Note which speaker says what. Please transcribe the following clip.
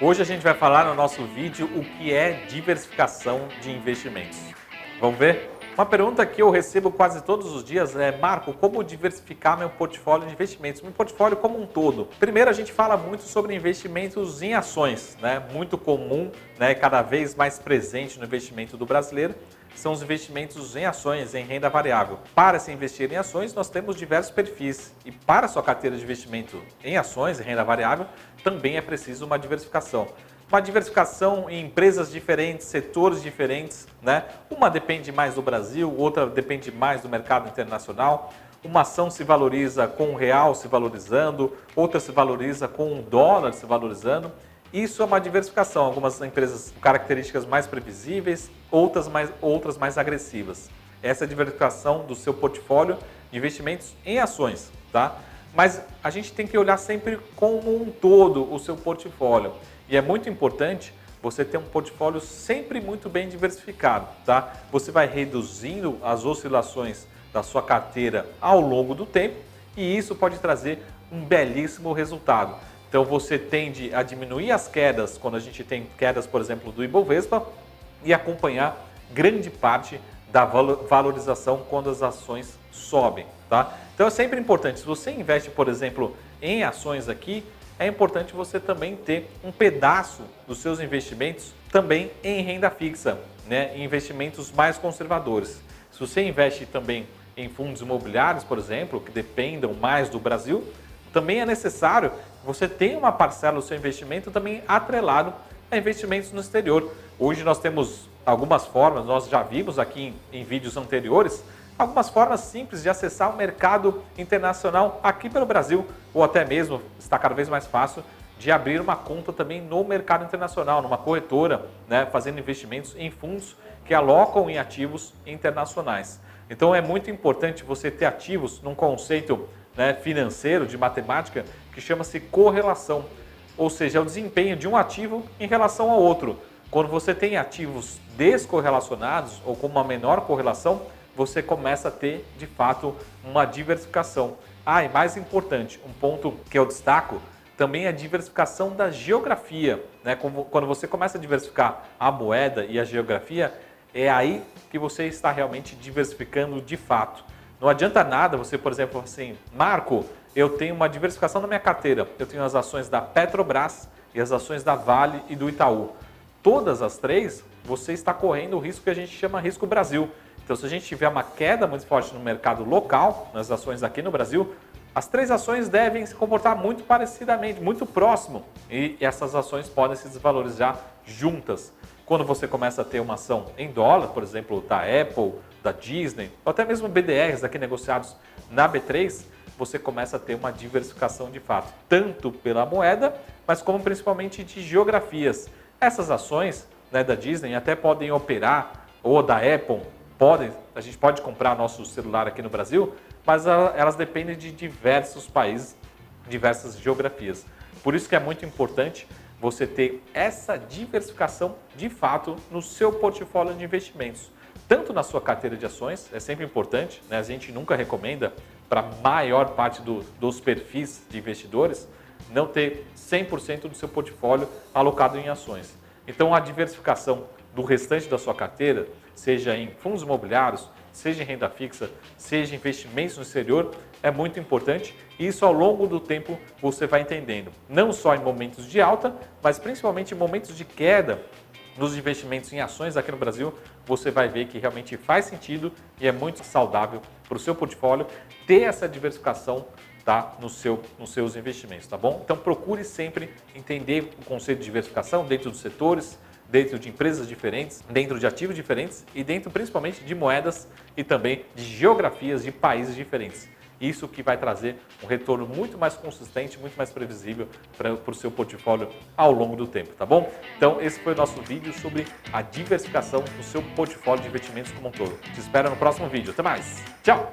Speaker 1: Hoje a gente vai falar no nosso vídeo o que é diversificação de investimentos. Vamos ver? Uma pergunta que eu recebo quase todos os dias é: Marco, como diversificar meu portfólio de investimentos? Meu portfólio como um todo. Primeiro a gente fala muito sobre investimentos em ações, né? Muito comum, né? Cada vez mais presente no investimento do brasileiro. São os investimentos em ações, em renda variável. Para se investir em ações, nós temos diversos perfis. E para a sua carteira de investimento em ações, em renda variável, também é preciso uma diversificação. Uma diversificação em empresas diferentes, setores diferentes, né? Uma depende mais do Brasil, outra depende mais do mercado internacional. Uma ação se valoriza com o real se valorizando, outra se valoriza com o dólar se valorizando. Isso é uma diversificação, algumas empresas com características mais previsíveis, outras mais agressivas. Essa é a diversificação do seu portfólio de investimentos em ações, tá? Mas a gente tem que olhar sempre como um todo o seu portfólio. E é muito importante você ter um portfólio sempre muito bem diversificado, tá? Você vai reduzindo as oscilações da sua carteira ao longo do tempo e isso pode trazer um belíssimo resultado. Então você tende a diminuir as quedas quando a gente tem quedas, por exemplo, do Ibovespa e acompanhar grande parte da valorização quando as ações sobem, tá? Então é sempre importante, se você investe, por exemplo, em ações aqui, é importante você também ter um pedaço dos seus investimentos também em renda fixa, né? Em investimentos mais conservadores. Se você investe também em fundos imobiliários, por exemplo, que dependam mais do Brasil, também é necessário que você tenha uma parcela do seu investimento também atrelado a investimentos no exterior. Hoje nós temos algumas formas, nós já vimos aqui em vídeos anteriores, algumas formas simples de acessar o mercado internacional aqui pelo Brasil, ou até mesmo, está cada vez mais fácil, de abrir uma conta também no mercado internacional, numa corretora, né, fazendo investimentos em fundos que alocam em ativos internacionais. Então é muito importante você ter ativos num conceito, né, financeiro, de matemática, que chama-se correlação, ou seja, é o desempenho de um ativo em relação ao outro. Quando você tem ativos descorrelacionados ou com uma menor correlação, você começa a ter, de fato, uma diversificação. E mais importante, um ponto que eu destaco, também é a diversificação da geografia, né? Quando você começa a diversificar a moeda e a geografia, é aí que você está realmente diversificando de fato. Não adianta nada você, por exemplo, assim, Marco, eu tenho uma diversificação na minha carteira. Eu tenho as ações da Petrobras e as ações da Vale e do Itaú. Todas as três, você está correndo o risco que a gente chama risco Brasil. Então, se a gente tiver uma queda muito forte no mercado local, nas ações aqui no Brasil, as três ações devem se comportar muito parecidamente, muito próximo. E essas ações podem se desvalorizar juntas. Quando você começa a ter uma ação em dólar, por exemplo, da Apple, da Disney, ou até mesmo BDRs aqui negociados na B3, você começa a ter uma diversificação de fato, tanto pela moeda, mas como principalmente de geografias. Essas ações, né, da Disney até podem operar, ou da Apple, a gente pode comprar nosso celular aqui no Brasil, mas elas dependem de diversos países, diversas geografias. Por isso que é muito importante você ter essa diversificação de fato no seu portfólio de investimentos. Tanto na sua carteira de ações, é sempre importante, né? A gente nunca recomenda para a maior parte dos perfis de investidores não ter 100% do seu portfólio alocado em ações. Então a diversificação do restante da sua carteira, seja em fundos imobiliários, seja em renda fixa, seja em investimentos no exterior, é muito importante e isso ao longo do tempo você vai entendendo. Não só em momentos de alta, mas principalmente em momentos de queda nos investimentos em ações aqui no Brasil, você vai ver que realmente faz sentido e é muito saudável para o seu portfólio ter essa diversificação, tá, nos seus investimentos, tá bom? Então procure sempre entender o conceito de diversificação dentro dos setores, dentro de empresas diferentes, dentro de ativos diferentes e dentro principalmente de moedas e também de geografias de países diferentes. Isso que vai trazer um retorno muito mais consistente, muito mais previsível para o seu portfólio ao longo do tempo, tá bom? Então esse foi o nosso vídeo sobre a diversificação do seu portfólio de investimentos como um todo. Te espero no próximo vídeo. Até mais! Tchau!